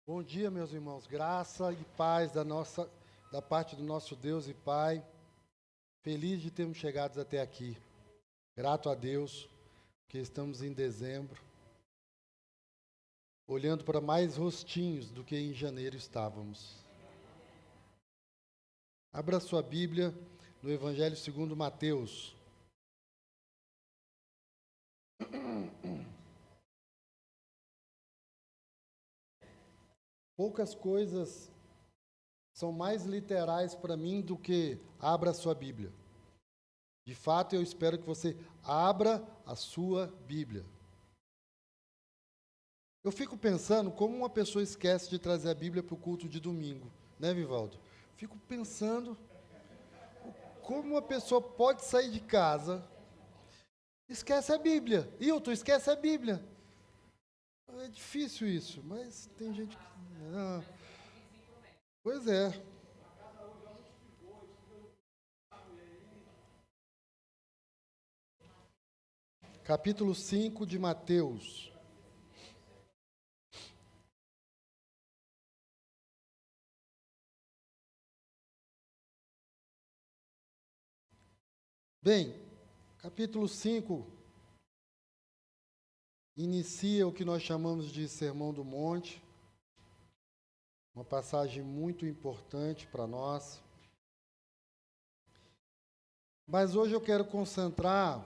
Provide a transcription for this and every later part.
Bom dia, meus irmãos. Graça e paz da parte do nosso Deus e Pai. Feliz de termos chegado até aqui. Grato a Deus, que estamos em dezembro, olhando para mais rostinhos do que em janeiro estávamos. Abra sua Bíblia no Evangelho segundo Mateus. Poucas coisas são mais literais para mim do que abra sua Bíblia. De fato, eu espero que você abra a sua Bíblia. Eu fico pensando como uma pessoa esquece de trazer a Bíblia para o culto de domingo, né, Vivaldo? Fico pensando como uma pessoa pode sair de casa, esquece a Bíblia. Hilton, esquece a Bíblia. É difícil isso, mas tem gente que... Pois é. Capítulo 5 de Mateus. Bem, capítulo 5 inicia o que nós chamamos de Sermão do Monte, uma passagem muito importante para nós. Mas hoje eu quero concentrar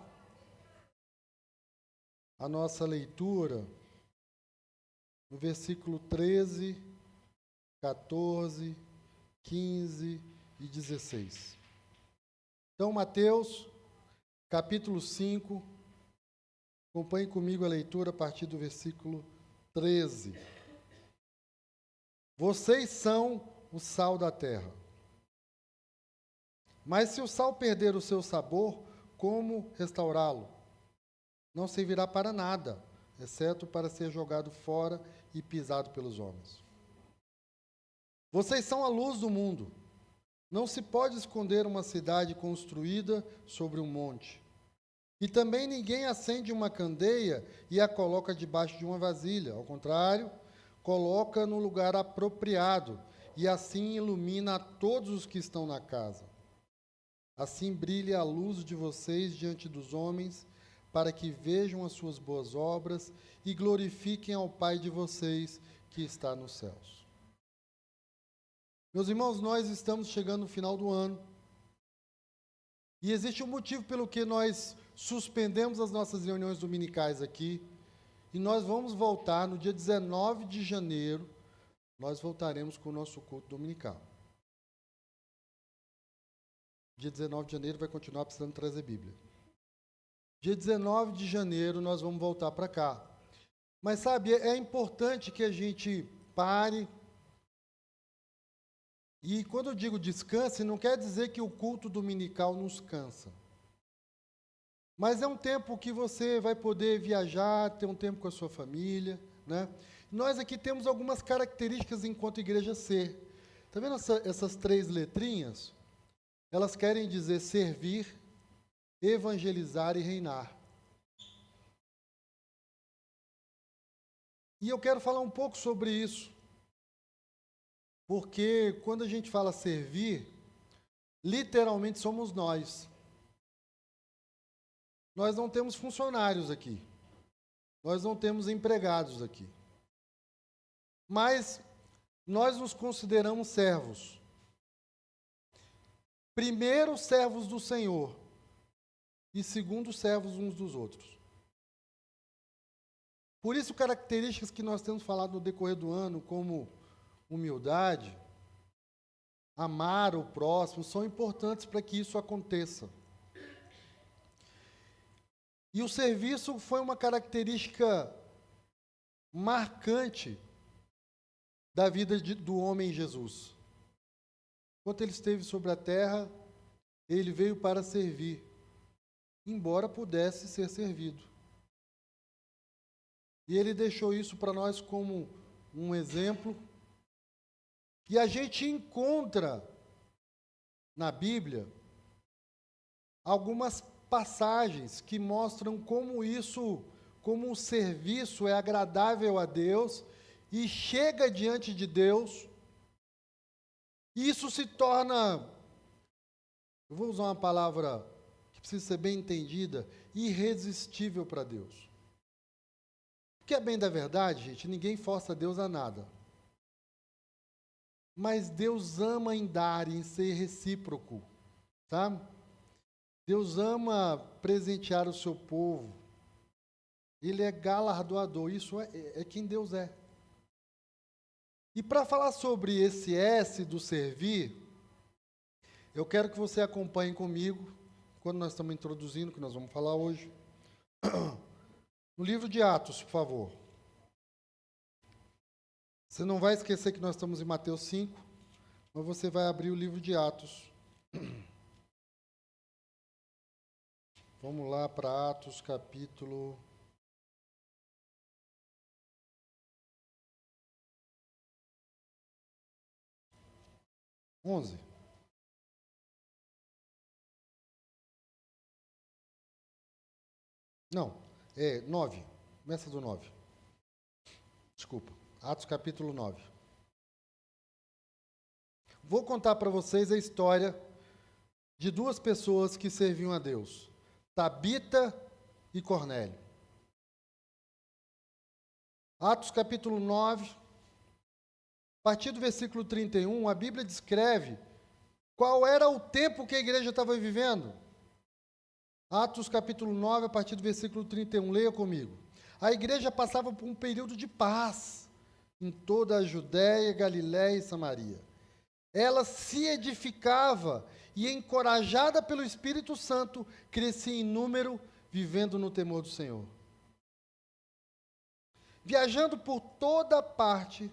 a nossa leitura no versículo 13, 14, 15 e 16. Então, Mateus, capítulo 5, acompanhe comigo a leitura a partir do versículo 13. Vocês são o sal da terra. Mas se o sal perder o seu sabor, como restaurá-lo? Não servirá para nada, exceto para ser jogado fora e pisado pelos homens. Vocês são a luz do mundo. Não se pode esconder uma cidade construída sobre um monte. E também ninguém acende uma candeia e a coloca debaixo de uma vasilha. Ao contrário, coloca no lugar apropriado e assim ilumina a todos os que estão na casa. Assim brilhe a luz de vocês diante dos homens, para que vejam as suas boas obras e glorifiquem ao Pai de vocês que está nos céus. Meus irmãos, nós estamos chegando no final do ano. E existe um motivo pelo que nós suspendemos as nossas reuniões dominicais aqui. E nós vamos voltar no dia 19 de janeiro, nós voltaremos com o nosso culto dominical. Dia 19 de janeiro vai continuar precisando trazer Bíblia. Dia 19 de janeiro nós vamos voltar para cá. Mas sabe, é importante que a gente pare. E quando eu digo descanse, não quer dizer que o culto dominical nos cansa. Mas é um tempo que você vai poder viajar, ter um tempo com a sua família, né? Nós aqui temos algumas características enquanto igreja ser. Está vendo essas 3 letrinhas? Elas querem dizer servir, evangelizar e reinar. E eu quero falar um pouco sobre isso. Porque quando a gente fala servir, literalmente somos nós. Nós não temos funcionários aqui. Nós não temos empregados aqui. Mas nós nos consideramos servos. Primeiro, servos do Senhor. E segundo, servos uns dos outros. Por isso, características que nós temos falado no decorrer do ano, como humildade, amar o próximo, são importantes para que isso aconteça. E o serviço foi uma característica marcante da vida do homem Jesus. Enquanto ele esteve sobre a terra, ele veio para servir, embora pudesse ser servido. E ele deixou isso para nós como um exemplo. E a gente encontra na Bíblia algumas passagens que mostram como o serviço é agradável a Deus e chega diante de Deus, e isso se torna, eu vou usar uma palavra que precisa ser bem entendida, irresistível para Deus. O que é bem da verdade, gente, ninguém força Deus a nada. Mas Deus ama em dar, em ser recíproco, tá? Deus ama presentear o seu povo. Ele é galardoador, isso é quem Deus é. E para falar sobre esse S do servir, eu quero que você acompanhe comigo, quando nós estamos introduzindo o que nós vamos falar hoje, no livro de Atos, por favor. Você não vai esquecer que nós estamos em Mateus 5, mas você vai abrir o livro de Atos. Vamos lá para Atos, capítulo 11. Não, 9. Começa do 9. Desculpa. Atos capítulo 9. Vou contar para vocês a história de duas pessoas que serviam a Deus. Tabita e Cornélio. Atos capítulo 9. A partir do versículo 31, a Bíblia descreve qual era o tempo que a igreja estava vivendo. Atos capítulo 9, a partir do versículo 31, leia comigo. A igreja passava por um período de paz em toda a Judéia, Galiléia e Samaria. Ela se edificava e, encorajada pelo Espírito Santo, crescia em número, vivendo no temor do Senhor. Viajando por toda parte,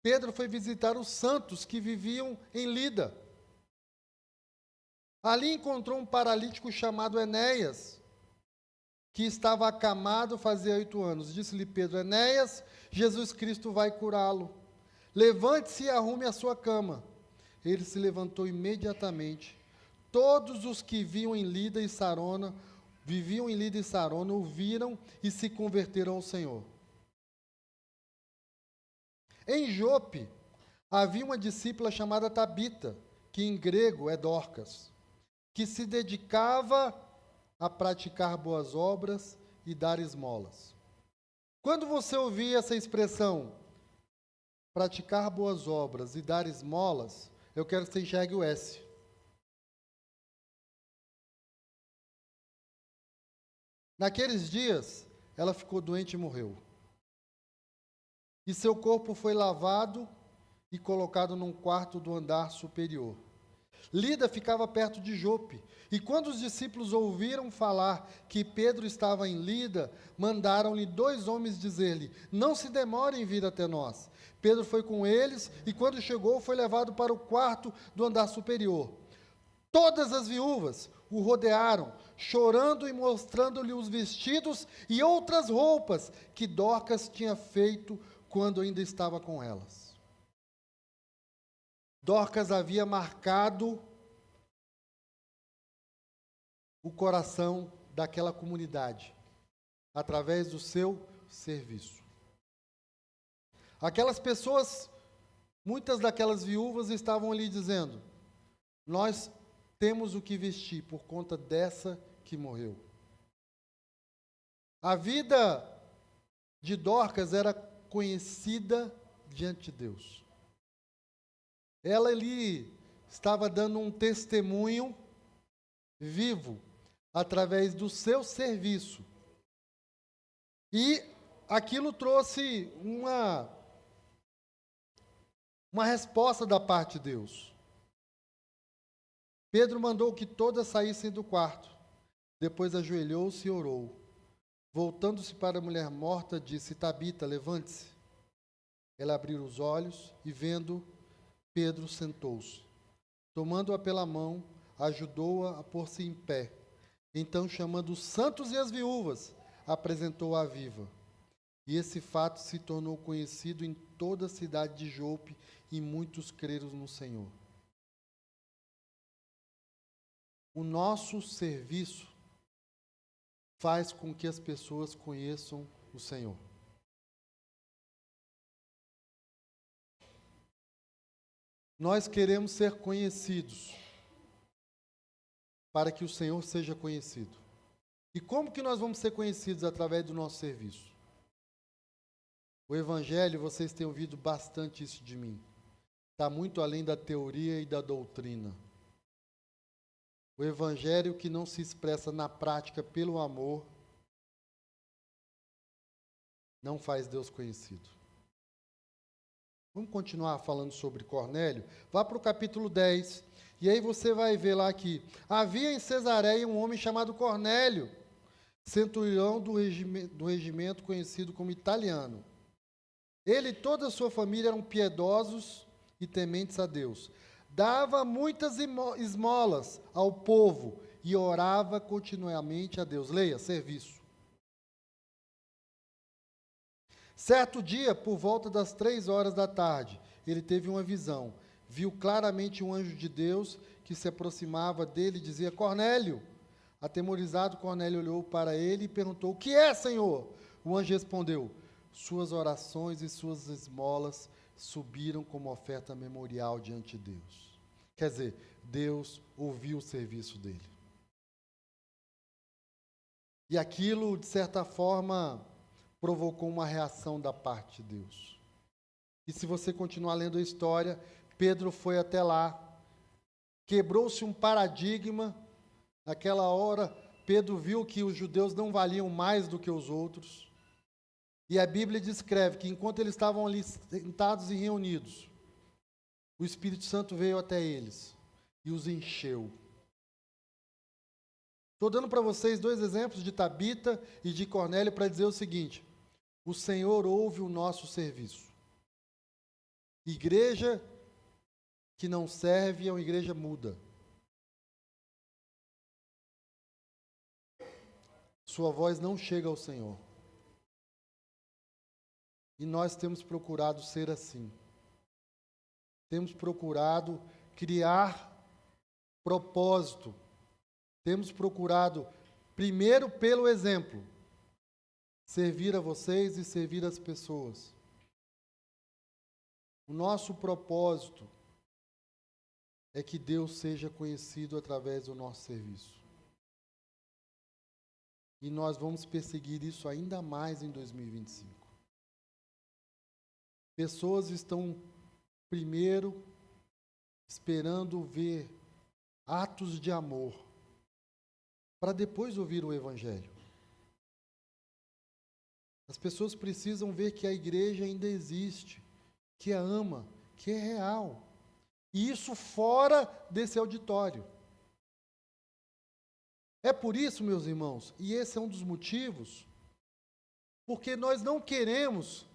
Pedro foi visitar os santos que viviam em Lida. Ali encontrou um paralítico chamado Enéas, que estava acamado fazia 8 anos. Disse-lhe Pedro: Enéas, Jesus Cristo vai curá-lo. Levante-se e arrume a sua cama. Ele se levantou imediatamente. Todos os que viviam em Lida e Sarona, ouviram e se converteram ao Senhor. Em Jope, havia uma discípula chamada Tabita, que em grego é Dorcas, que se dedicava a praticar boas obras e dar esmolas. Quando você ouvir essa expressão, praticar boas obras e dar esmolas, eu quero que você enxergue o S. Naqueles dias, ela ficou doente e morreu. E seu corpo foi lavado e colocado num quarto do andar superior. Lida ficava perto de Jope, e quando os discípulos ouviram falar que Pedro estava em Lida, mandaram-lhe 2 homens dizer-lhe: não se demore em vir até nós. Pedro foi com eles, e quando chegou, foi levado para o quarto do andar superior. Todas as viúvas o rodearam, chorando e mostrando-lhe os vestidos e outras roupas que Dorcas tinha feito quando ainda estava com elas. Dorcas havia marcado o coração daquela comunidade, através do seu serviço. Aquelas pessoas, muitas daquelas viúvas estavam ali dizendo: nós temos o que vestir por conta dessa que morreu. A vida de Dorcas era conhecida diante de Deus. Ela ali estava dando um testemunho vivo, através do seu serviço. E aquilo trouxe uma resposta da parte de Deus. Pedro mandou que todas saíssem do quarto. Depois ajoelhou-se e orou. Voltando-se para a mulher morta, disse: Tabita, levante-se. Ela abriu os olhos e, vendo Pedro, sentou-se. Tomando-a pela mão, ajudou-a a pôr-se em pé. Então, chamando os santos e as viúvas, apresentou-a viva. E esse fato se tornou conhecido em toda a cidade de Jope, e muitos creram no Senhor. O nosso serviço faz com que as pessoas conheçam o Senhor. Nós queremos ser conhecidos, para que o Senhor seja conhecido. E como que nós vamos ser conhecidos? Através do nosso serviço. O Evangelho, vocês têm ouvido bastante isso de mim, está muito além da teoria e da doutrina. O Evangelho que não se expressa na prática pelo amor, não faz Deus conhecido. Vamos continuar falando sobre Cornélio? Vá para o capítulo 10, e aí você vai ver lá que havia em Cesareia um homem chamado Cornélio, centurião do regimento conhecido como italiano. Ele e toda a sua família eram piedosos e tementes a Deus. Dava muitas esmolas ao povo e orava continuamente a Deus. Leia, serviço. Certo dia, por volta das 3 horas da tarde, ele teve uma visão. Viu claramente um anjo de Deus que se aproximava dele e dizia: Cornélio. Atemorizado, Cornélio olhou para ele e perguntou: O que é, Senhor? O anjo respondeu: Suas orações e suas esmolas subiram como oferta memorial diante de Deus. Quer dizer, Deus ouviu o serviço dele. E aquilo, de certa forma, provocou uma reação da parte de Deus. E se você continuar lendo a história, Pedro foi até lá, quebrou-se um paradigma. Naquela hora, Pedro viu que os judeus não valiam mais do que os outros. E a Bíblia descreve que enquanto eles estavam ali sentados e reunidos, o Espírito Santo veio até eles e os encheu. Estou dando para vocês 2 exemplos de Tabita e de Cornélio para dizer o seguinte: o Senhor ouve o nosso serviço. Igreja que não serve é uma igreja muda. Sua voz não chega ao Senhor. E nós temos procurado ser assim. Temos procurado criar propósito. Temos procurado, primeiro pelo exemplo, servir a vocês e servir as pessoas. O nosso propósito é que Deus seja conhecido através do nosso serviço. E nós vamos perseguir isso ainda mais em 2025. Pessoas estão, primeiro, esperando ver atos de amor, para depois ouvir o Evangelho. As pessoas precisam ver que a igreja ainda existe, que a ama, que é real. E isso fora desse auditório. É por isso, meus irmãos, e esse é um dos motivos, porque nós não queremos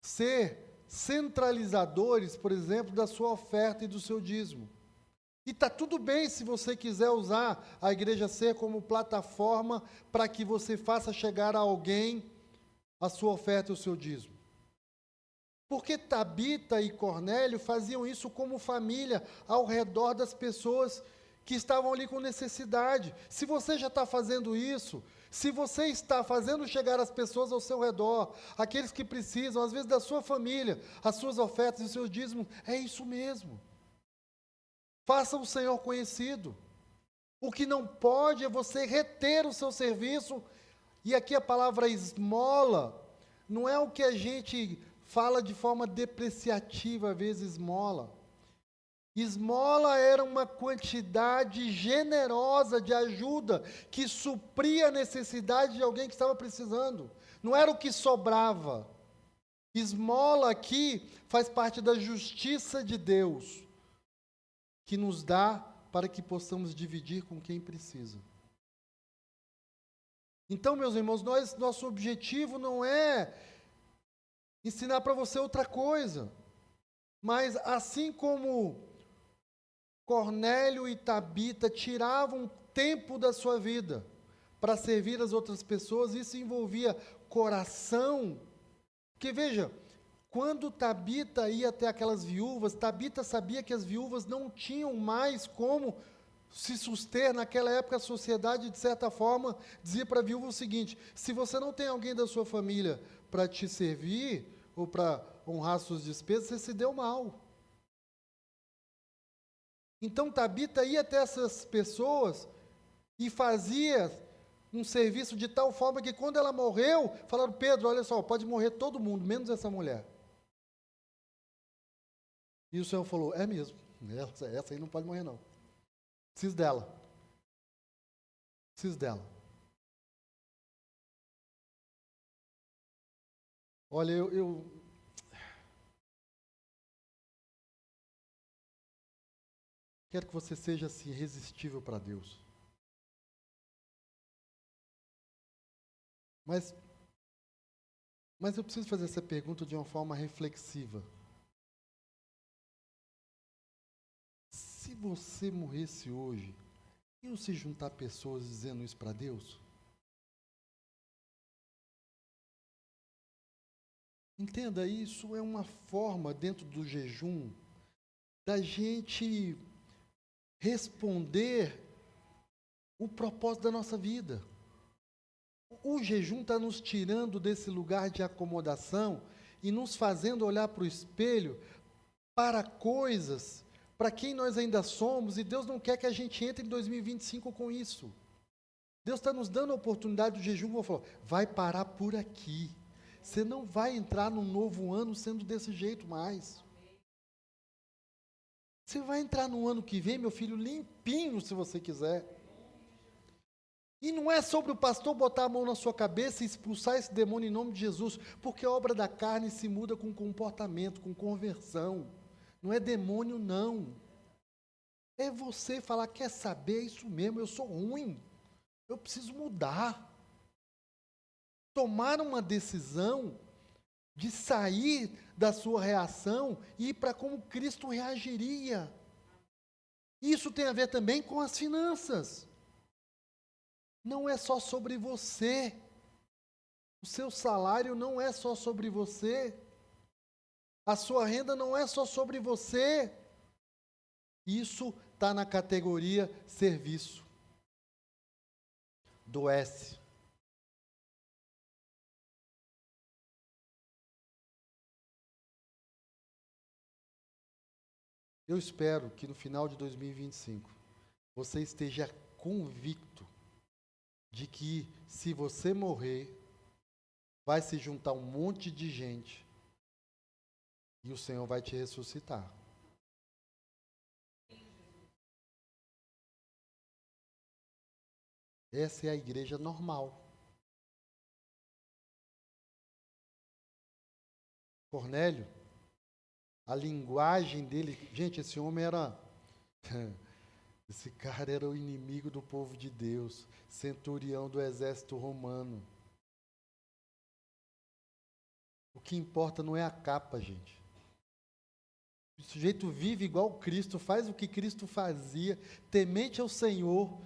ser centralizadores, por exemplo, da sua oferta e do seu dízimo. E está tudo bem se você quiser usar a igreja ser como plataforma para que você faça chegar a alguém a sua oferta e o seu dízimo. Porque Tabita e Cornélio faziam isso como família, ao redor das pessoas que estavam ali com necessidade. Se você já está fazendo isso, se você está fazendo chegar as pessoas ao seu redor, aqueles que precisam, às vezes da sua família, as suas ofertas e os seus dízimos, é isso mesmo. Faça o Senhor conhecido. O que não pode é você reter o seu serviço. E aqui a palavra esmola não é o que a gente fala de forma depreciativa, às vezes esmola. Esmola era uma quantidade generosa de ajuda que supria a necessidade de alguém que estava precisando. Não era o que sobrava. Esmola aqui faz parte da justiça de Deus, que nos dá para que possamos dividir com quem precisa. Então, meus irmãos, nosso objetivo não é ensinar para você outra coisa, mas assim como Cornélio e Tabita tiravam tempo da sua vida para servir as outras pessoas, isso envolvia coração. Porque veja, quando Tabita ia até aquelas viúvas, Tabita sabia que as viúvas não tinham mais como se suster. Naquela época a sociedade, de certa forma, dizia para a viúva o seguinte: se você não tem alguém da sua família para te servir, ou para honrar suas despesas, você se deu mal. Então Tabita ia até essas pessoas e fazia um serviço de tal forma que quando ela morreu, falaram: Pedro, olha só, pode morrer todo mundo, menos essa mulher. E o Senhor falou: é mesmo, essa aí não pode morrer não. Preciso dela. Preciso dela. Olha, eu quero que você seja assim, irresistível para Deus. Mas eu preciso fazer essa pergunta de uma forma reflexiva. Se você morresse hoje, iam se juntar pessoas dizendo isso para Deus? Entenda, isso é uma forma dentro do jejum da gente responder o propósito da nossa vida. O jejum está nos tirando desse lugar de acomodação e nos fazendo olhar para o espelho, para coisas, para quem nós ainda somos, e Deus não quer que a gente entre em 2025 com isso. Deus está nos dando a oportunidade do jejum, vou falar, vai parar por aqui. Você não vai entrar num novo ano sendo desse jeito mais. Você vai entrar no ano que vem, meu filho, limpinho, se você quiser. E não é sobre o pastor botar a mão na sua cabeça e expulsar esse demônio em nome de Jesus, porque a obra da carne se muda com comportamento, com conversão. Não é demônio, não. É você falar, quer saber, é isso mesmo, eu sou ruim. Eu preciso mudar. Tomar uma decisão de sair da sua reação e ir para como Cristo reagiria. Isso tem a ver também com as finanças. Não é só sobre você. O seu salário não é só sobre você. A sua renda não é só sobre você. Isso está na categoria serviço. Do S. Eu espero que no final de 2025 você esteja convicto de que se você morrer, vai se juntar um monte de gente e o Senhor vai te ressuscitar. Essa é a igreja normal. Cornélio, a linguagem dele, gente, esse homem era, esse cara era o inimigo do povo de Deus, centurião do exército romano. O que importa não é a capa, gente. O sujeito vive igual Cristo, faz o que Cristo fazia, temente ao Senhor,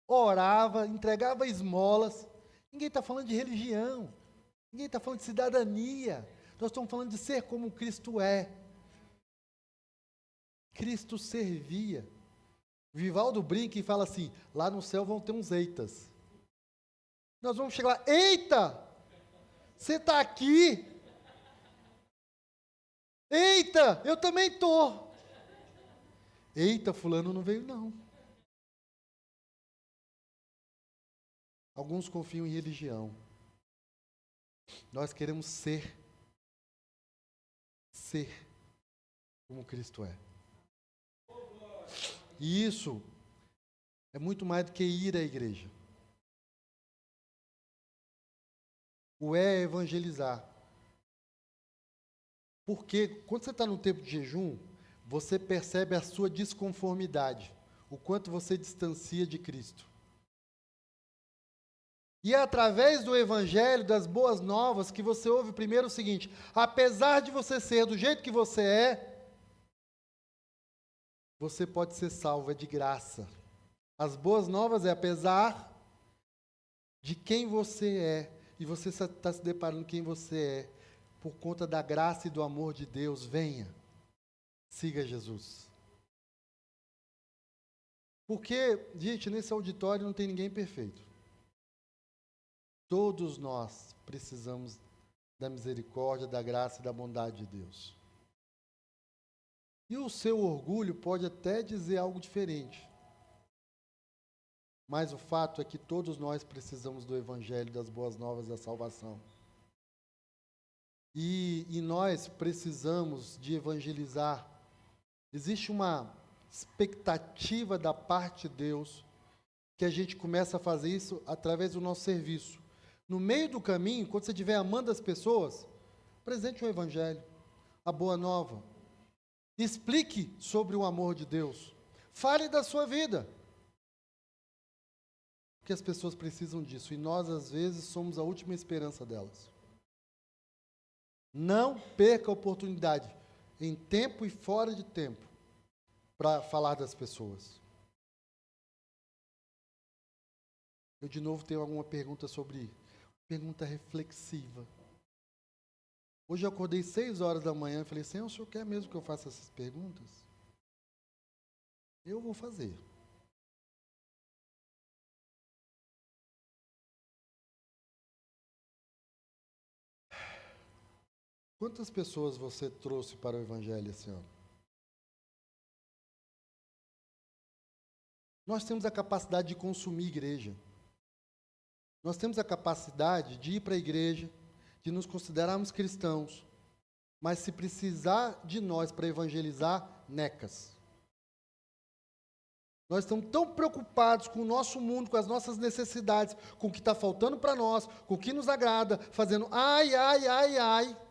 orava, entregava esmolas. Ninguém está falando de religião, ninguém está falando de cidadania. Nós estamos falando de ser como Cristo é. Cristo servia. Vivaldo brinca e fala assim, lá no céu vão ter uns eitas. Nós vamos chegar lá, eita! Você está aqui? Eita, eu também estou. Eita, fulano não veio não. Alguns confiam em religião. Nós queremos ser como Cristo é. E isso é muito mais do que ir à igreja. O é evangelizar. Porque quando você está no tempo de jejum, você percebe a sua desconformidade, o quanto você distancia de Cristo. E é através do evangelho, das boas novas, que você ouve primeiro o seguinte: apesar de você ser do jeito que você é, você pode ser salvo, é de graça. As boas novas é apesar de quem você é, e você está se deparando com quem você é, por conta da graça e do amor de Deus, venha, siga Jesus. Porque, gente, nesse auditório não tem ninguém perfeito. Todos nós precisamos da misericórdia, da graça e da bondade de Deus. E o seu orgulho pode até dizer algo diferente. Mas o fato é que todos nós precisamos do Evangelho, das boas novas da salvação. E nós precisamos de evangelizar. Existe uma expectativa da parte de Deus que a gente começa a fazer isso através do nosso serviço. No meio do caminho, quando você estiver amando as pessoas, apresente o Evangelho, a boa nova. Explique sobre o amor de Deus. Fale da sua vida. Porque as pessoas precisam disso e nós, às vezes, somos a última esperança delas. Não perca a oportunidade, em tempo e fora de tempo, para falar das pessoas. Eu, de novo, tenho alguma pergunta sobre... Pergunta reflexiva. Hoje eu acordei 6 horas da manhã e falei, Senhor, o senhor quer mesmo que eu faça essas perguntas? Eu vou fazer. Quantas pessoas você trouxe para o Evangelho esse ano? Nós temos a capacidade de consumir igreja. Nós temos a capacidade de ir para a igreja, de nos considerarmos cristãos, mas se precisar de nós para evangelizar, necas. Nós estamos tão preocupados com o nosso mundo, com as nossas necessidades, com o que está faltando para nós, com o que nos agrada, fazendo ai, ai, ai, ai.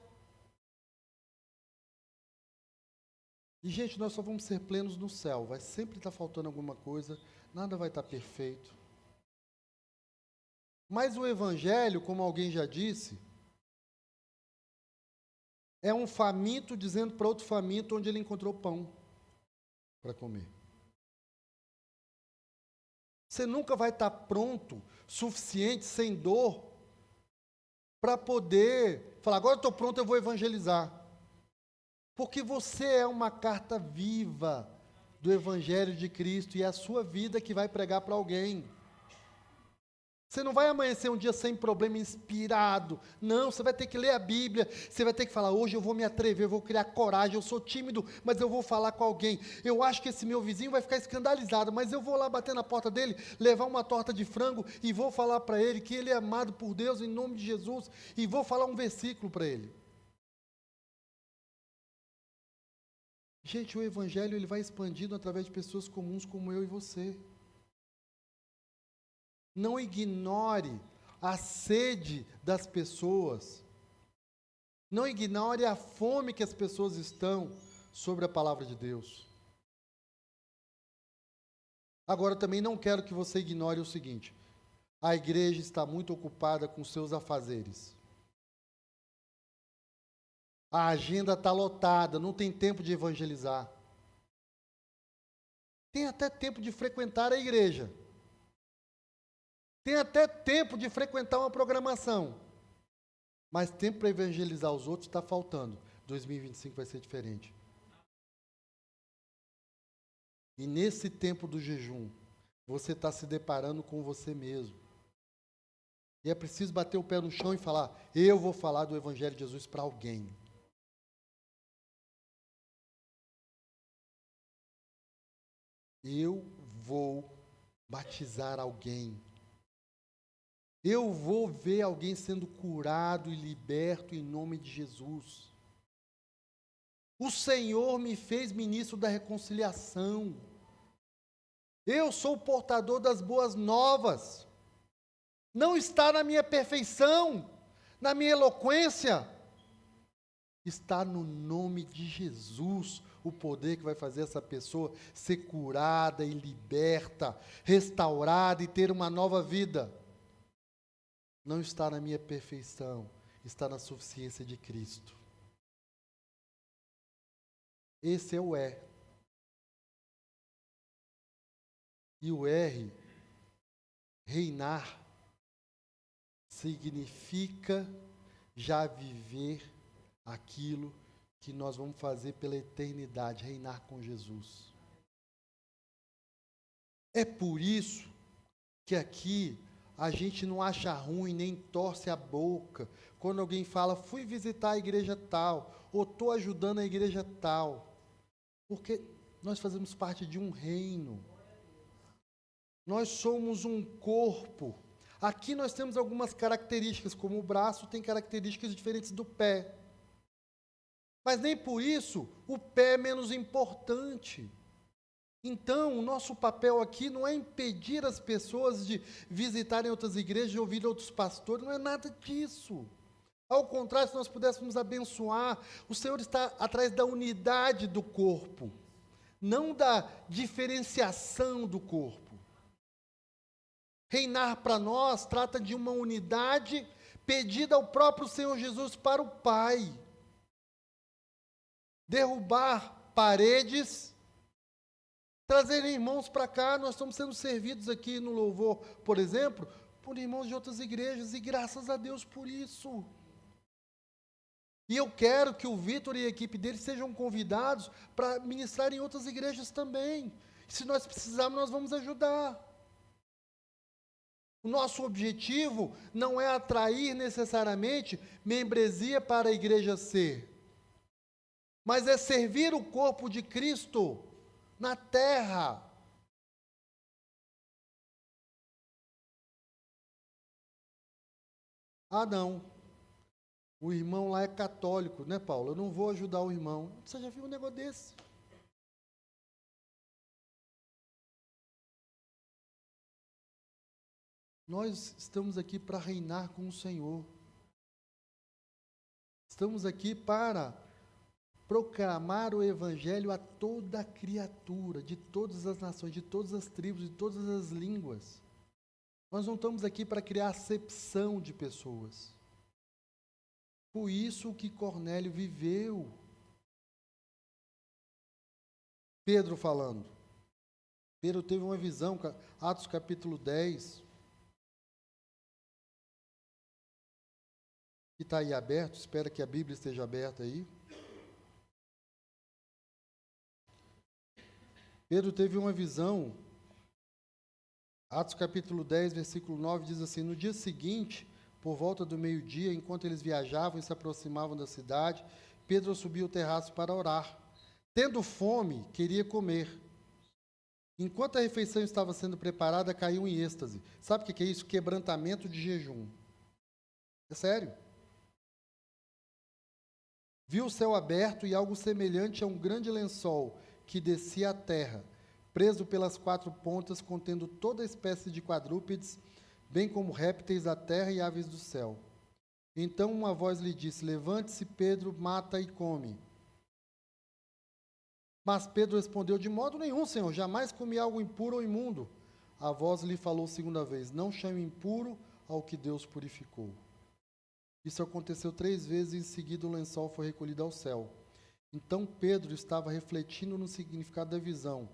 E, gente, nós só vamos ser plenos no céu. Vai sempre estar faltando alguma coisa, nada vai estar perfeito. Mas o Evangelho, como alguém já disse, é um faminto dizendo para outro faminto onde ele encontrou pão para comer. Você nunca vai estar pronto, suficiente, sem dor, para poder falar, agora eu estou pronto, eu vou evangelizar. Porque você é uma carta viva do Evangelho de Cristo e é a sua vida que vai pregar para alguém. Você não vai amanhecer um dia sem problema, inspirado. Não, você vai ter que ler a Bíblia, você vai ter que falar, hoje eu vou me atrever, eu vou criar coragem, eu sou tímido, mas eu vou falar com alguém. Eu acho que esse meu vizinho vai ficar escandalizado, mas eu vou lá bater na porta dele, levar uma torta de frango e vou falar para ele que ele é amado por Deus em nome de Jesus e vou falar um versículo para ele. Gente, o Evangelho ele vai expandindo através de pessoas comuns como eu e você. Não ignore a sede das pessoas. Não ignore a fome que as pessoas estão sobre a palavra de Deus. Agora, também não quero que você ignore o seguinte: a igreja está muito ocupada com seus afazeres. A agenda está lotada, não tem tempo de evangelizar. Tem até tempo de frequentar a igreja. Tem até tempo de frequentar uma programação. Mas tempo para evangelizar os outros está faltando. 2025 vai ser diferente. E nesse tempo do jejum, você está se deparando com você mesmo. E é preciso bater o pé no chão e falar, eu vou falar do Evangelho de Jesus para alguém. Eu vou batizar alguém. Eu vou ver alguém sendo curado e liberto em nome de Jesus. O Senhor me fez ministro da reconciliação. Eu sou o portador das boas novas. Não está na minha perfeição, na minha eloquência. Está no nome de Jesus o poder que vai fazer essa pessoa ser curada e liberta, restaurada e ter uma nova vida. Não está na minha perfeição, está na suficiência de Cristo. Esse é o E. E o R, reinar, significa já viver aquilo que nós vamos fazer pela eternidade, reinar com Jesus. É por isso que aqui a gente não acha ruim, nem torce a boca, quando alguém fala, fui visitar a igreja tal, ou estou ajudando a igreja tal, Porque nós fazemos parte de um reino. Nós somos um corpo. Aqui nós temos algumas características, como o braço tem características diferentes do pé. Mas nem por isso o pé é menos importante. Então, o nosso papel aqui não é impedir as pessoas de visitarem outras igrejas, de ouvir outros pastores, não é nada disso. Ao contrário, se nós pudéssemos abençoar, o Senhor está atrás da unidade do corpo, não da diferenciação do corpo. Reinar para nós trata de uma unidade pedida ao próprio Senhor Jesus para o Pai. Derrubar paredes, trazer irmãos para cá. Nós estamos sendo servidos aqui no louvor, por exemplo, por irmãos de outras igrejas, e graças a Deus por isso. E eu quero que o Vitor e a equipe dele sejam convidados para ministrar em outras igrejas também. Se nós precisarmos, nós vamos ajudar. O nosso objetivo não é atrair necessariamente membresia para a igreja ser, mas é servir o corpo de Cristo na terra. Ah, não. O irmão lá é católico, né, Paulo? Eu não vou ajudar o irmão. Você já viu um negócio desse? Nós estamos aqui para reinar com o Senhor. Estamos aqui para proclamar o Evangelho a toda a criatura, de todas as nações, de todas as tribos, de todas as línguas. Nós não estamos aqui para criar acepção de pessoas. Por isso que Cornélio viveu. Pedro falando. Pedro teve uma visão, Atos capítulo 10, que está aí aberto, espero que a Bíblia esteja aberta aí. Pedro teve uma visão, Atos capítulo 10, versículo 9, diz assim: no dia seguinte, por volta do meio-dia, enquanto eles viajavam e se aproximavam da cidade, Pedro subiu ao terraço para orar. Tendo fome, queria comer. Enquanto a refeição estava sendo preparada, caiu em êxtase. Sabe o que é isso? Quebrantamento de jejum. É sério. Viu o céu aberto e algo semelhante a um grande lençol que descia à terra, preso pelas 4 pontas, contendo toda espécie de quadrúpedes, bem como répteis da terra e aves do céu. Então uma voz lhe disse: levante-se, Pedro, mata e come. Mas Pedro respondeu: de modo nenhum, Senhor, jamais comi algo impuro ou imundo. A voz lhe falou segunda vez: não chame impuro ao que Deus purificou. Isso aconteceu 3 vezes e em seguida o lençol foi recolhido ao céu. Então Pedro estava refletindo no significado da visão.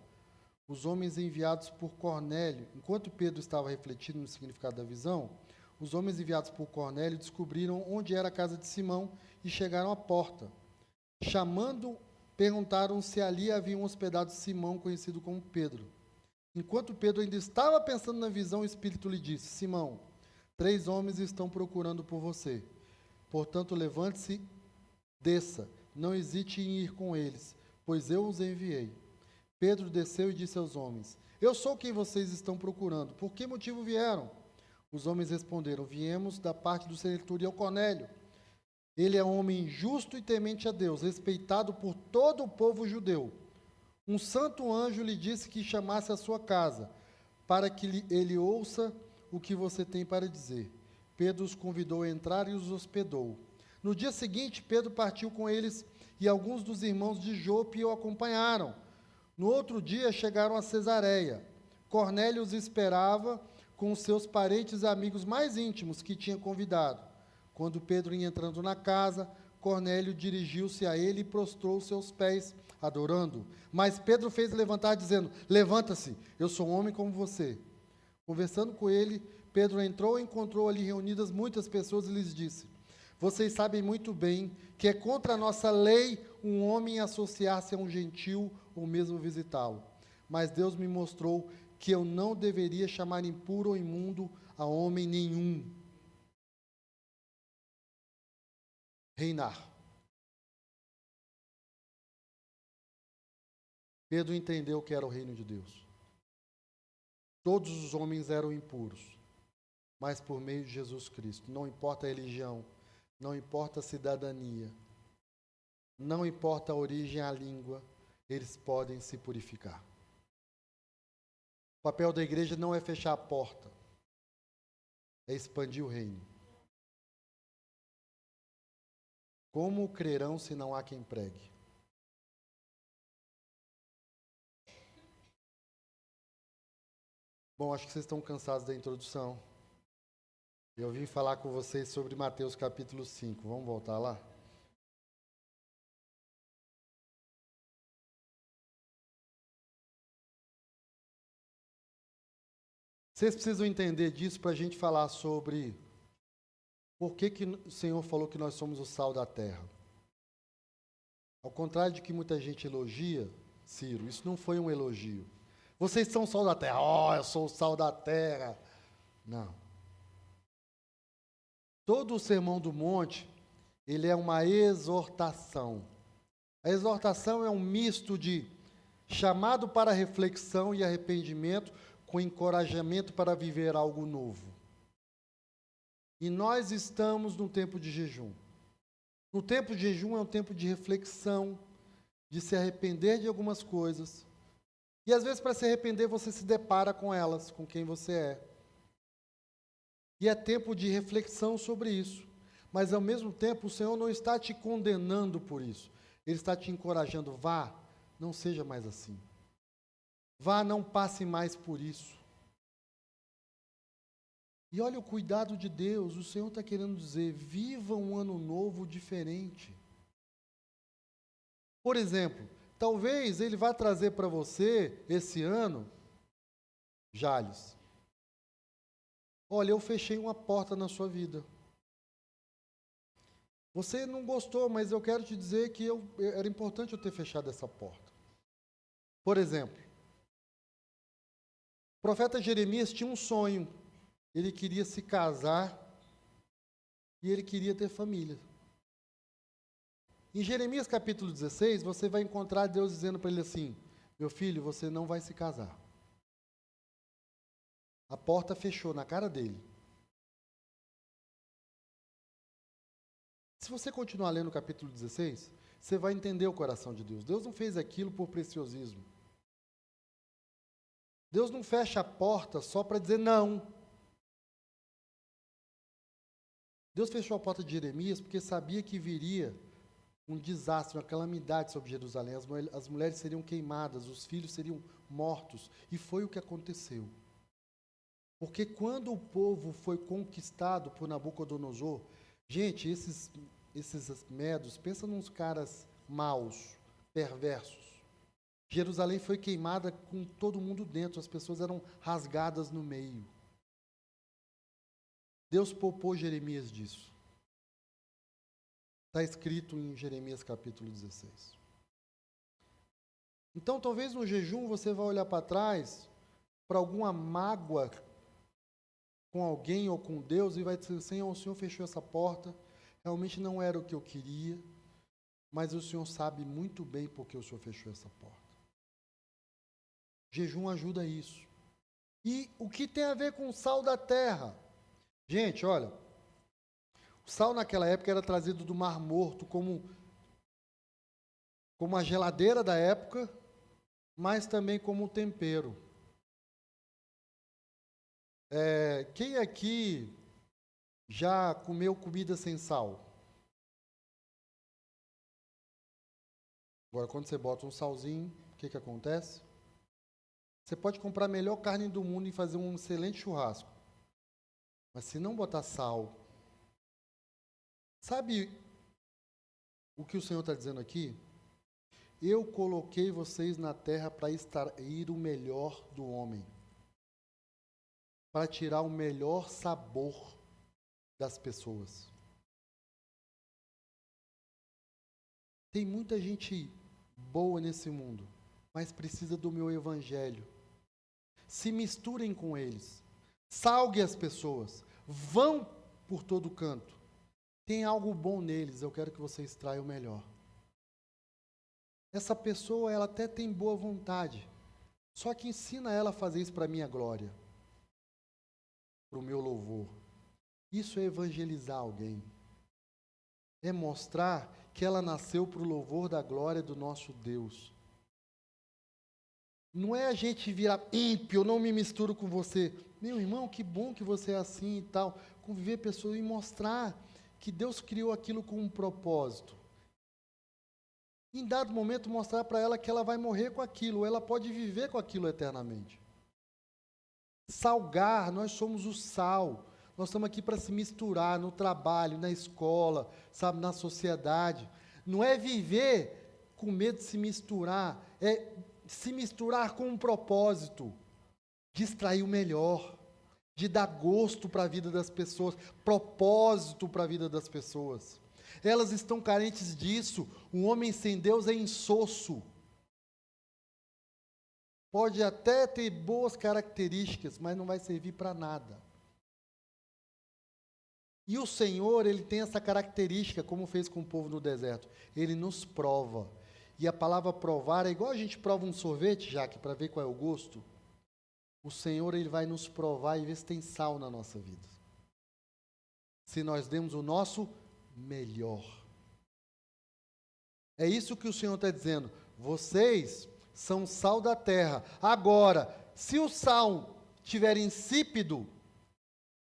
Os homens enviados por Cornélio, enquanto Pedro estava refletindo no significado da visão, os homens enviados por Cornélio descobriram onde era a casa de Simão e chegaram à porta. Chamando, perguntaram se ali haviam hospedado Simão, conhecido como Pedro. Enquanto Pedro ainda estava pensando na visão, o Espírito lhe disse: Simão, 3 homens estão procurando por você. Portanto, levante-se, desça, não hesite em ir com eles, pois eu os enviei. Pedro desceu e disse aos homens: eu sou quem vocês estão procurando. Por que motivo vieram? Os homens responderam: viemos da parte do centurião Cornélio. Ele é um homem justo e temente a Deus, respeitado por todo o povo judeu. Um santo anjo lhe disse que chamasse a sua casa, para que ele ouça o que você tem para dizer. Pedro os convidou a entrar e os hospedou. No dia seguinte, Pedro partiu com eles e alguns dos irmãos de Jope o acompanharam. No outro dia, chegaram a Cesareia. Cornélio os esperava com os seus parentes e amigos mais íntimos que tinha convidado. Quando Pedro ia entrando na casa, Cornélio dirigiu-se a ele e prostrou seus pés, adorando. Mas Pedro fez levantar, dizendo: levanta-se, eu sou um homem como você. Conversando com ele, Pedro entrou e encontrou ali reunidas muitas pessoas e lhes disse: vocês sabem muito bem que é contra a nossa lei um homem associar-se a um gentil ou mesmo visitá-lo. Mas Deus me mostrou que eu não deveria chamar impuro ou imundo a homem nenhum. Reinar. Pedro entendeu que era o reino de Deus. Todos os homens eram impuros, mas por meio de Jesus Cristo. Não importa a religião, não importa a cidadania, não importa a origem, a língua, eles podem se purificar. O papel da igreja não é fechar a porta, é expandir o reino. Como crerão se não há quem pregue? Bom, acho que vocês estão cansados da introdução. Eu vim falar com vocês sobre Mateus capítulo 5. Vamos voltar lá? Vocês precisam entender disso para a gente falar sobre por que o Senhor falou que nós somos o sal da terra. Ao contrário de que muita gente elogia, Ciro, isso não foi um elogio. Vocês são o sal da terra. Oh, eu sou o sal da terra. Não. Todo o Sermão do Monte, ele é uma exortação. A exortação é um misto de chamado para reflexão e arrependimento com encorajamento para viver algo novo. E nós estamos no tempo de jejum. No tempo de jejum é um tempo de reflexão, de se arrepender de algumas coisas. E às vezes, para se arrepender, você se depara com elas, com quem você é. E é tempo de reflexão sobre isso. Mas, ao mesmo tempo, o Senhor não está te condenando por isso. Ele está te encorajando. Vá, não seja mais assim. Vá, não passe mais por isso. E olha o cuidado de Deus. O Senhor está querendo dizer, viva um ano novo diferente. Por exemplo, talvez Ele vá trazer para você, esse ano, Jales. Olha, eu fechei uma porta na sua vida. Você não gostou, mas eu quero te dizer que era importante eu ter fechado essa porta. Por exemplo, o profeta Jeremias tinha um sonho. Ele queria se casar e ele queria ter família. Em Jeremias capítulo 16, você vai encontrar Deus dizendo para ele assim, meu filho, você não vai se casar. A porta fechou na cara dele. Se você continuar lendo o capítulo 16, você vai entender o coração de Deus. Deus não fez aquilo por preciosismo. Deus não fecha a porta só para dizer não. Deus fechou a porta de Jeremias porque sabia que viria um desastre, uma calamidade sobre Jerusalém. As mulheres seriam queimadas, os filhos seriam mortos. E foi o que aconteceu. Porque quando o povo foi conquistado por Nabucodonosor, gente, esses medos, pensa nos caras maus, perversos. Jerusalém foi queimada com todo mundo dentro, as pessoas eram rasgadas no meio. Deus poupou Jeremias disso. Está escrito em Jeremias capítulo 16. Então, talvez no jejum você vai olhar para trás, para alguma mágoa com alguém ou com Deus e vai dizer, Senhor, o Senhor fechou essa porta, realmente não era o que eu queria, mas o Senhor sabe muito bem porque o Senhor fechou essa porta. Jejum ajuda isso. E o que tem a ver com o sal da terra? Gente, olha, o sal naquela época era trazido do Mar Morto como a geladeira da época, mas também como tempero. Quem aqui já comeu comida sem sal? Agora, quando você bota um salzinho, o que acontece? Você pode comprar a melhor carne do mundo e fazer um excelente churrasco. Mas se não botar sal, sabe o que o Senhor está dizendo aqui? Eu coloquei vocês na terra para extrair o melhor do homem. Para tirar o melhor sabor das pessoas. Tem muita gente boa nesse mundo, mas precisa do meu evangelho. Se misturem com eles. Salgue as pessoas. Vão por todo canto. Tem algo bom neles, eu quero que você extraia o melhor. Essa pessoa, ela até tem boa vontade, só que ensina ela a fazer isso para a minha glória, para o meu louvor. Isso é evangelizar alguém. É mostrar que ela nasceu para o louvor da glória do nosso Deus. Não é a gente virar ímpio, eu não me misturo com você. Meu irmão, que bom que você é assim e tal. Conviver pessoas e mostrar que Deus criou aquilo com um propósito. Em dado momento, mostrar para ela que ela vai morrer com aquilo, ou ela pode viver com aquilo eternamente. Salgar, nós somos o sal. Nós estamos aqui para se misturar no trabalho, na escola, sabe, na sociedade. Não é viver com medo de se misturar, é se misturar com um propósito, de extrair o melhor, de dar gosto para a vida das pessoas, propósito para a vida das pessoas. Elas estão carentes disso. Um homem sem Deus é insosso. Pode até ter boas características, mas não vai servir para nada. E o Senhor, Ele tem essa característica, como fez com o povo no deserto. Ele nos prova. E a palavra provar é igual a gente prova um sorvete, Jaque, para ver qual é o gosto. O Senhor, Ele vai nos provar e ver se tem sal na nossa vida. Se nós demos o nosso melhor. É isso que o Senhor está dizendo. Vocês são sal da terra. Agora, se o sal estiver insípido,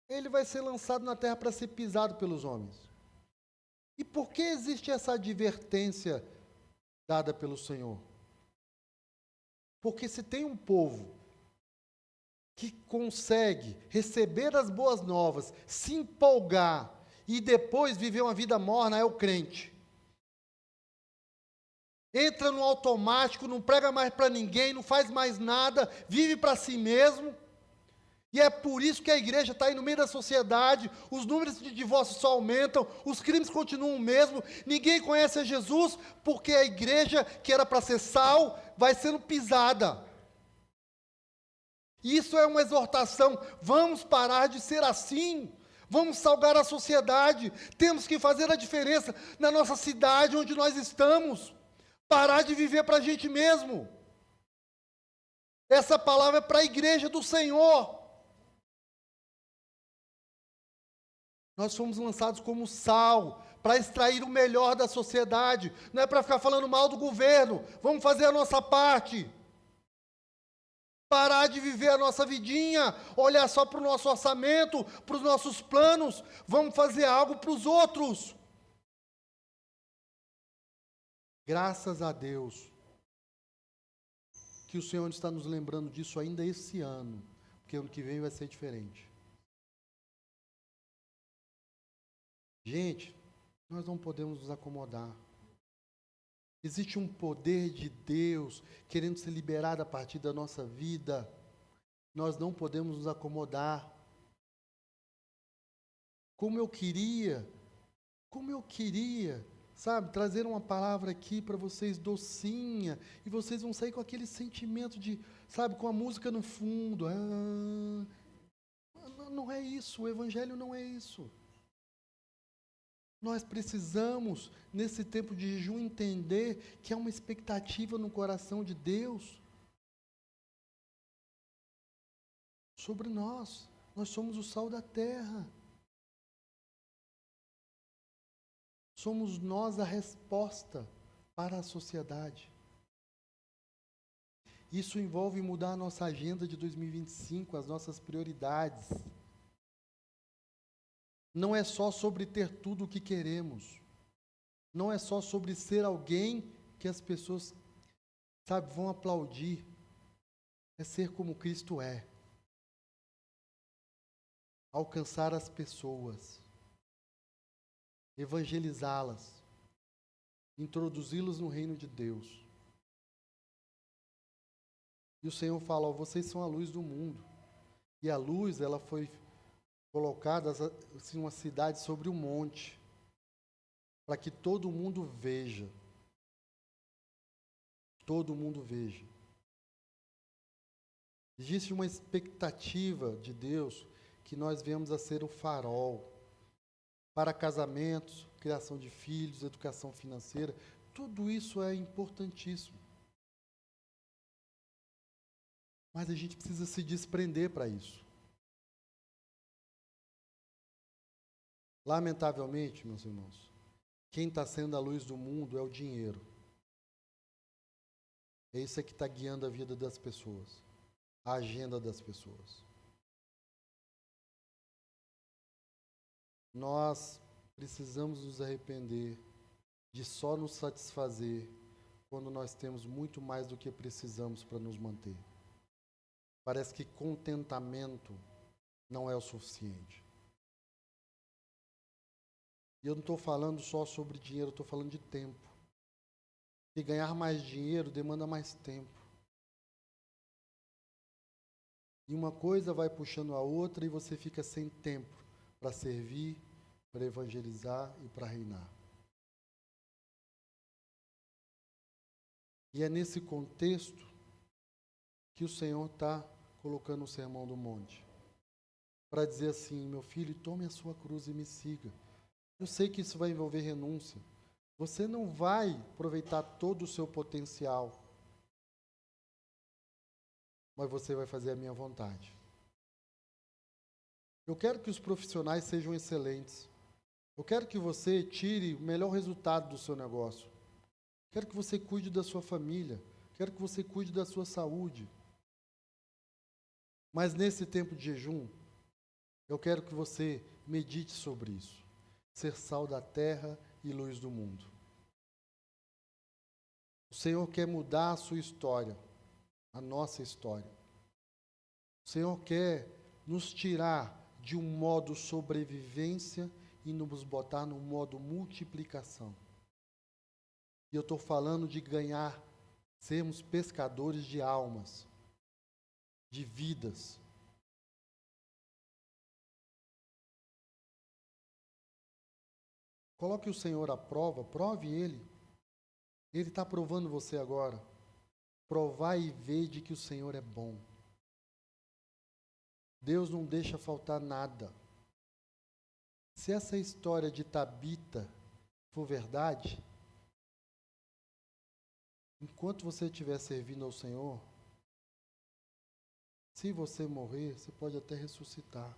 ele vai ser lançado na terra para ser pisado pelos homens. E por que existe essa advertência dada pelo Senhor? Porque se tem um povo que consegue receber as boas novas, se empolgar e depois viver uma vida morna, é o crente. Entra no automático, não prega mais para ninguém, não faz mais nada, vive para si mesmo. E é por isso que a igreja está aí no meio da sociedade, os números de divórcio só aumentam, os crimes continuam o mesmo, ninguém conhece a Jesus, porque a igreja, que era para ser sal, vai sendo pisada. Isso é uma exortação, vamos parar de ser assim, vamos salgar a sociedade, temos que fazer a diferença na nossa cidade, onde nós estamos, parar de viver para a gente mesmo. Essa palavra é para a igreja do Senhor. Nós fomos lançados como sal, para extrair o melhor da sociedade. Não é para ficar falando mal do governo. Vamos fazer a nossa parte. Parar de viver a nossa vidinha, olhar só para o nosso orçamento, para os nossos planos. Vamos fazer algo para os outros. Graças a Deus, que o Senhor está nos lembrando disso ainda esse ano, porque ano que vem vai ser diferente. Gente, nós não podemos nos acomodar. Existe um poder de Deus querendo ser liberado a partir da nossa vida. Nós não podemos nos acomodar. Como eu queria, sabe, trazer uma palavra aqui para vocês docinha, e vocês vão sair com aquele sentimento de, sabe, com a música no fundo. Não é isso, o Evangelho não é isso. Nós precisamos, nesse tempo de jejum, entender que há uma expectativa no coração de Deus sobre nós. Nós somos o sal da terra. Somos nós a resposta para a sociedade. Isso envolve mudar a nossa agenda de 2025, as nossas prioridades. Não é só sobre ter tudo o que queremos. Não é só sobre ser alguém que as pessoas, sabe, vão aplaudir. É ser como Cristo é. Alcançar as pessoas. Evangelizá-las. Introduzi-las no reino de Deus. E o Senhor fala, ó, vocês são a luz do mundo. E a luz, ela foi colocada assim, uma cidade sobre um monte, para que todo mundo veja. Todo mundo veja. Existe uma expectativa de Deus que nós venhamos a ser o farol para casamentos, criação de filhos, educação financeira, Tudo isso é importantíssimo. Mas a gente precisa se desprender para isso. Lamentavelmente, meus irmãos, quem está sendo a luz do mundo é o dinheiro. É isso que está guiando a vida das pessoas, a agenda das pessoas. Nós precisamos nos arrepender de só nos satisfazer quando nós temos muito mais do que precisamos para nos manter. Parece que contentamento não é o suficiente. E eu não estou falando só sobre dinheiro, eu estou falando de tempo. E ganhar mais dinheiro demanda mais tempo. E uma coisa vai puxando a outra e você fica sem tempo para servir, para evangelizar e para reinar. E é nesse contexto que o Senhor está colocando o Sermão do Monte. Para dizer assim, meu filho, tome a sua cruz e me siga. Eu sei que isso vai envolver renúncia. Você não vai aproveitar todo o seu potencial, mas você vai fazer a minha vontade. Eu quero que os profissionais sejam excelentes. Eu quero que você tire o melhor resultado do seu negócio. Quero que você cuide da sua família. Quero que você cuide da sua saúde. Mas nesse tempo de jejum, eu quero que você medite sobre isso. Ser sal da terra e luz do mundo. O Senhor quer mudar a sua história, a nossa história. O Senhor quer nos tirar de um modo sobrevivência e nos botar no modo multiplicação. E eu estou falando de ganhar, sermos pescadores de almas, de vidas. Coloque o Senhor à prova, prove Ele. Ele está provando você agora. Provai e vede que o Senhor é bom. Deus não deixa faltar nada. Se essa história de Tabita for verdade, enquanto você estiver servindo ao Senhor, se você morrer, você pode até ressuscitar.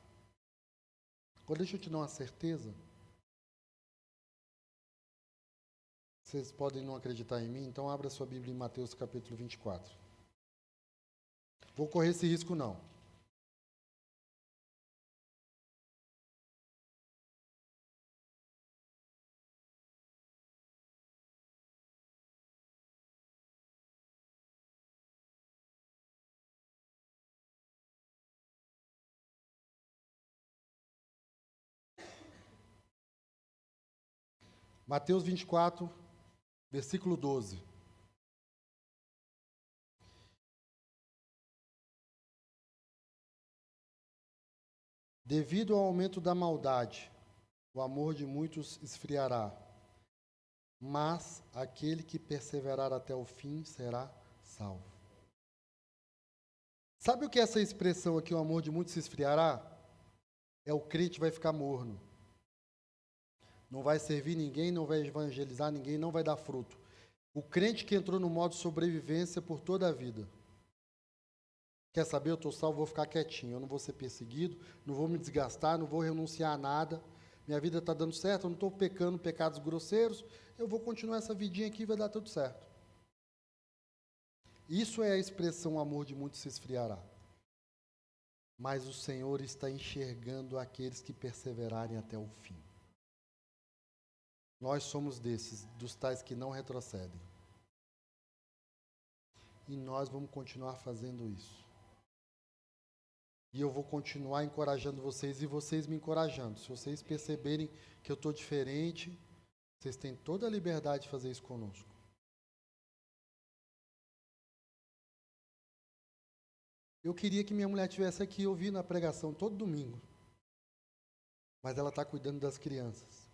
Agora deixa eu te dar uma certeza. Vocês podem não acreditar em mim, então abra sua Bíblia em Mateus capítulo 24. Vou correr esse risco não. Mateus 24, versículo 12. Devido ao aumento da maldade, o amor de muitos esfriará, mas aquele que perseverar até o fim será salvo. Sabe o que é essa expressão aqui, o amor de muitos se esfriará? É o crente vai ficar morno. Não vai servir ninguém, não vai evangelizar ninguém, não vai dar fruto. O crente que entrou no modo sobrevivência por toda a vida. Quer saber, eu estou salvo, vou ficar quietinho, eu não vou ser perseguido, não vou me desgastar, não vou renunciar a nada. Minha vida está dando certo, eu não estou pecando pecados grosseiros, eu vou continuar essa vidinha aqui e vai dar tudo certo. Isso é a expressão amor de muitos se esfriará. Mas o Senhor está enxergando aqueles que perseverarem até o fim. Nós somos desses, dos tais que não retrocedem. E nós vamos continuar fazendo isso. E eu vou continuar encorajando vocês e vocês me encorajando. Se vocês perceberem que eu estou diferente, vocês têm toda a liberdade de fazer isso conosco. Eu queria que minha mulher estivesse aqui ouvindo a pregação todo domingo. Mas ela está cuidando das crianças.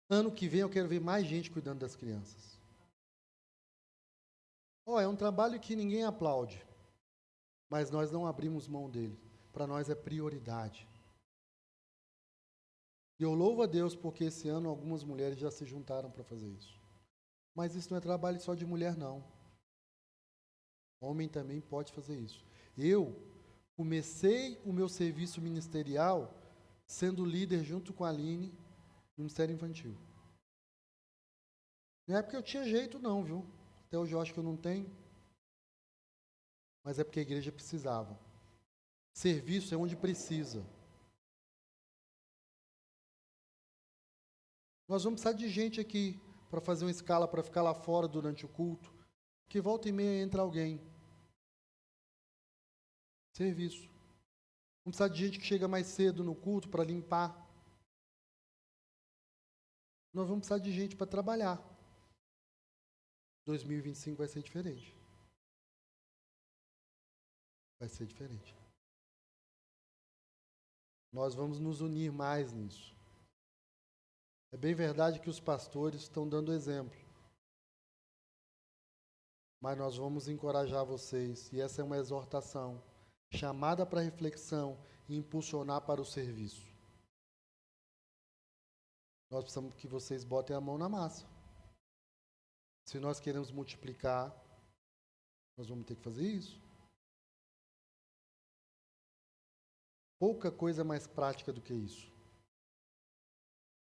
Ano que vem eu quero ver mais gente cuidando das crianças. É um trabalho que ninguém aplaude. Mas nós não abrimos mão dele. Para nós é prioridade. E eu louvo a Deus porque esse ano algumas mulheres já se juntaram para fazer isso. Mas isso não é trabalho só de mulher, não. Homem também pode fazer isso. Eu comecei o meu serviço ministerial sendo líder junto com a Aline no Ministério Infantil. Não é porque eu tinha jeito, não, viu? Até hoje eu acho que eu não tenho. Mas é porque a igreja precisava. Serviço é onde precisa. Nós vamos precisar de gente aqui para fazer uma escala, para ficar lá fora durante o culto, que volta e meia entra alguém. Serviço. Vamos precisar de gente que chega mais cedo no culto para limpar. Nós vamos precisar de gente para trabalhar. 2025 vai ser diferente. Vai ser diferente. Nós vamos nos unir mais nisso. É bem verdade que os pastores estão dando exemplo. Mas nós vamos encorajar vocês, e essa é uma exortação, chamada para reflexão e impulsionar para o serviço. Nós precisamos que vocês botem a mão na massa. Se nós queremos multiplicar, nós vamos ter que fazer isso. Pouca coisa mais prática do que isso.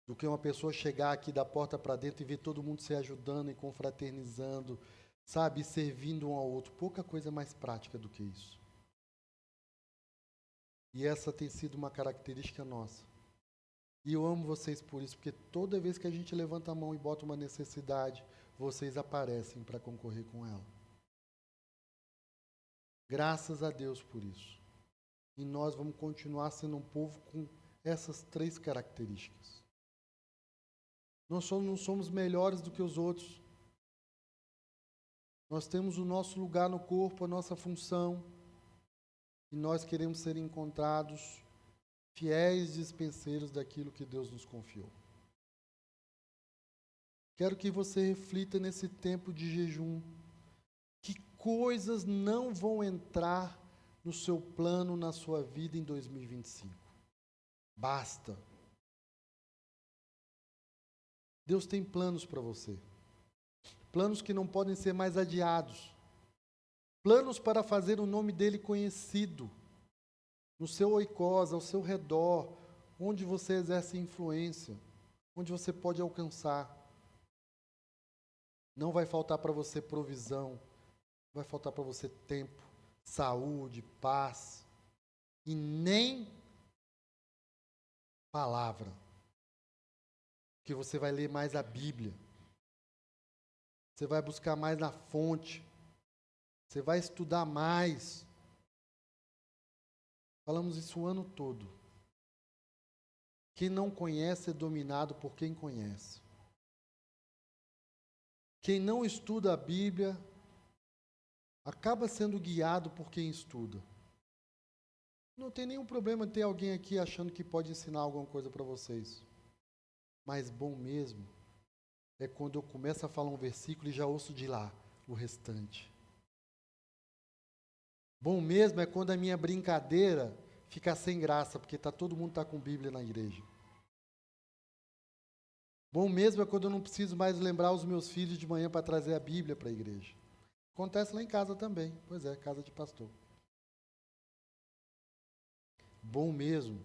Do que uma pessoa chegar aqui da porta para dentro e ver todo mundo se ajudando e confraternizando, sabe, servindo um ao outro. Pouca coisa mais prática do que isso. E essa tem sido uma característica nossa. E eu amo vocês por isso, porque toda vez que a gente levanta a mão e bota uma necessidade, vocês aparecem para concorrer com ela. Graças a Deus por isso. E nós vamos continuar sendo um povo com essas 3 características. Nós não somos melhores do que os outros. Nós temos o nosso lugar no corpo, a nossa função. E nós queremos ser encontrados fiéis dispenseiros daquilo que Deus nos confiou. Quero que você reflita nesse tempo de jejum. Que coisas não vão entrar no seu plano, na sua vida em 2025? Basta. Deus tem planos para você. Planos que não podem ser mais adiados. Planos para fazer o nome dele conhecido. No seu oikos, ao seu redor, onde você exerce influência, onde você pode alcançar. Não vai faltar para você provisão, vai faltar para você tempo, saúde, paz, e nem palavra. Que você vai ler mais a Bíblia, você vai buscar mais na fonte, você vai estudar mais. Falamos isso o ano todo. Quem não conhece é dominado por quem conhece. Quem não estuda a Bíblia acaba sendo guiado por quem estuda. Não tem nenhum problema ter alguém aqui achando que pode ensinar alguma coisa para vocês. Mas bom mesmo é quando eu começo a falar um versículo e já ouço de lá o restante. Bom mesmo é quando a minha brincadeira fica sem graça, porque todo mundo está com Bíblia na igreja. Bom mesmo é quando eu não preciso mais lembrar os meus filhos de manhã para trazer a Bíblia para a igreja. Acontece lá em casa também. Pois é, casa de pastor. Bom mesmo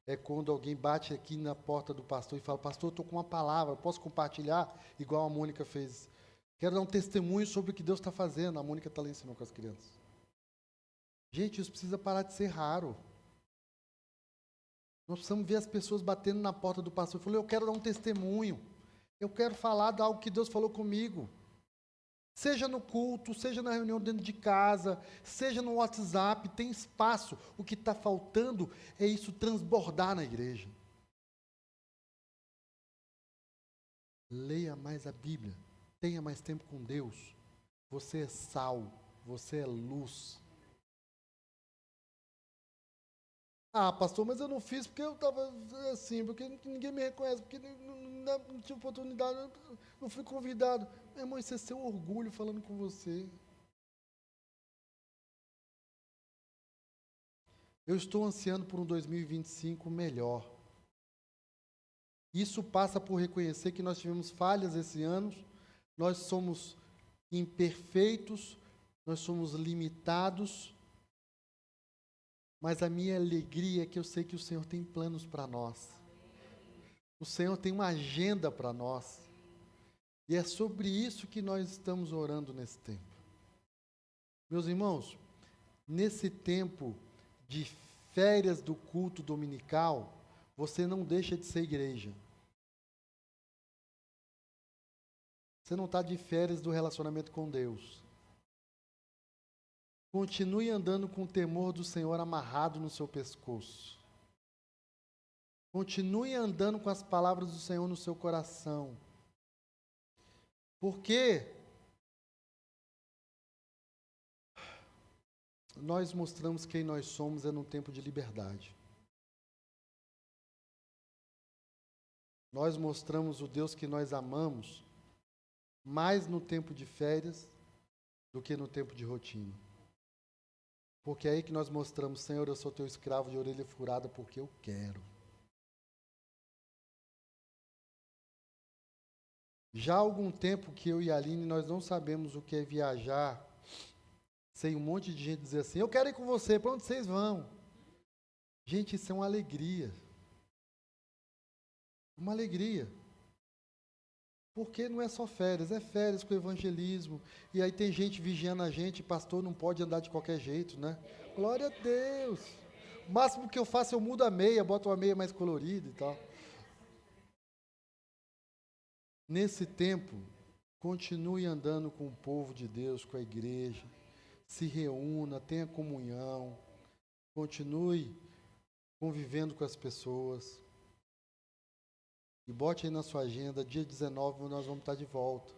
é quando alguém bate aqui na porta do pastor e fala: pastor, eu estou com uma palavra, posso compartilhar? Igual a Mônica fez. Quero dar um testemunho sobre o que Deus está fazendo. A Mônica está lá ensinando com as crianças. Gente, isso precisa parar de ser raro. Nós precisamos ver as pessoas batendo na porta do pastor e falando: eu quero dar um testemunho. Eu quero falar de algo que Deus falou comigo. Seja no culto, seja na reunião dentro de casa, seja no WhatsApp, tem espaço. O que está faltando é isso transbordar na igreja. Leia mais a Bíblia. Tenha mais tempo com Deus. Você é sal, você é luz. Ah, pastor, mas eu não fiz porque eu estava assim, porque ninguém me reconhece, porque não tive oportunidade, não fui convidado. Meu irmão, isso é seu orgulho falando com você. Eu estou ansiando por um 2025 melhor. Isso passa por reconhecer que nós tivemos falhas esse ano, nós somos imperfeitos, nós somos limitados, mas a minha alegria é que eu sei que o Senhor tem planos para nós. O Senhor tem uma agenda para nós. E é sobre isso que nós estamos orando nesse tempo. Meus irmãos, nesse tempo de férias do culto dominical, você não deixa de ser igreja. Você não está de férias do relacionamento com Deus. Continue andando com o temor do Senhor amarrado no seu pescoço. Continue andando com as palavras do Senhor no seu coração. Porque nós mostramos quem nós somos num tempo de liberdade. Nós mostramos o Deus que nós amamos mais no tempo de férias do que no tempo de rotina. Porque é aí que nós mostramos, Senhor, eu sou teu escravo de orelha furada porque eu quero. Já há algum tempo que eu e a Aline, nós não sabemos o que é viajar, sem um monte de gente dizer assim, eu quero ir com você, para onde vocês vão? Gente, isso é uma alegria. Uma alegria. Porque não é só férias, é férias com o evangelismo. E aí tem gente vigiando a gente, pastor não pode andar de qualquer jeito, né? Glória a Deus. O máximo que eu faço, eu mudo a meia, boto uma meia mais colorida e tal. Nesse tempo, continue andando com o povo de Deus, com a igreja. Se reúna, tenha comunhão. Continue convivendo com as pessoas. E bote aí na sua agenda, dia 19 nós vamos estar de volta.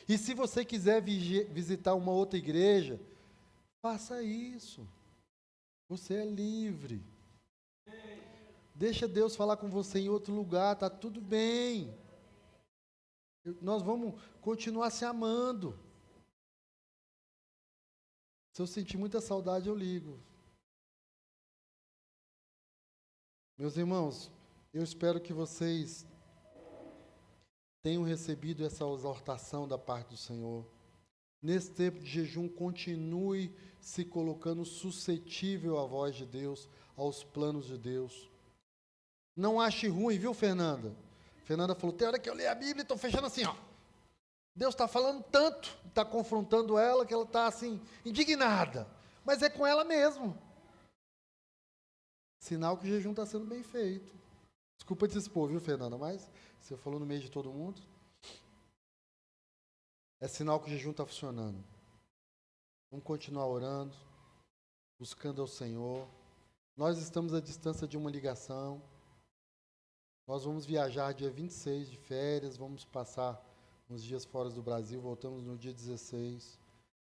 E se você quiser visitar uma outra igreja, faça isso. Você é livre. Deixa Deus falar com você em outro lugar, está tudo bem. Nós vamos continuar se amando. Se eu sentir muita saudade, eu ligo. Meus irmãos, eu espero que vocês tenham recebido essa exortação da parte do Senhor. Nesse tempo de jejum, continue se colocando suscetível à voz de Deus, aos planos de Deus. Não ache ruim, viu, Fernanda? Fernanda falou, tem hora que eu leio a Bíblia e estou fechando assim, ó. Deus está falando tanto, está confrontando ela, que ela está assim, indignada. Mas é com ela mesmo. Sinal que o jejum está sendo bem feito. Desculpa te expor, viu, Fernanda? Mas você falou no meio de todo mundo. É sinal que o jejum está funcionando. Vamos continuar orando, buscando ao Senhor. Nós estamos à distância de uma ligação. Nós vamos viajar dia 26 de férias, vamos passar uns dias fora do Brasil, voltamos no dia 16.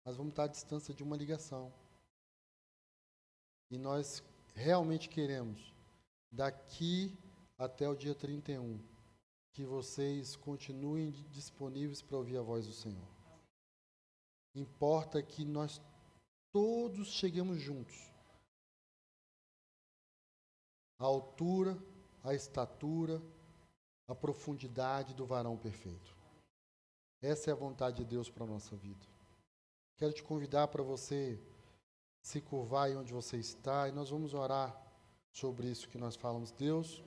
Mas vamos estar à distância de uma ligação. E nós realmente queremos, daqui até o dia 31, que vocês continuem disponíveis para ouvir a voz do Senhor. Importa que nós todos cheguemos juntos. A altura, a estatura, a profundidade do varão perfeito. Essa é a vontade de Deus para a nossa vida. Quero te convidar para você se curvar aí onde você está e nós vamos orar sobre isso que nós falamos. Deus,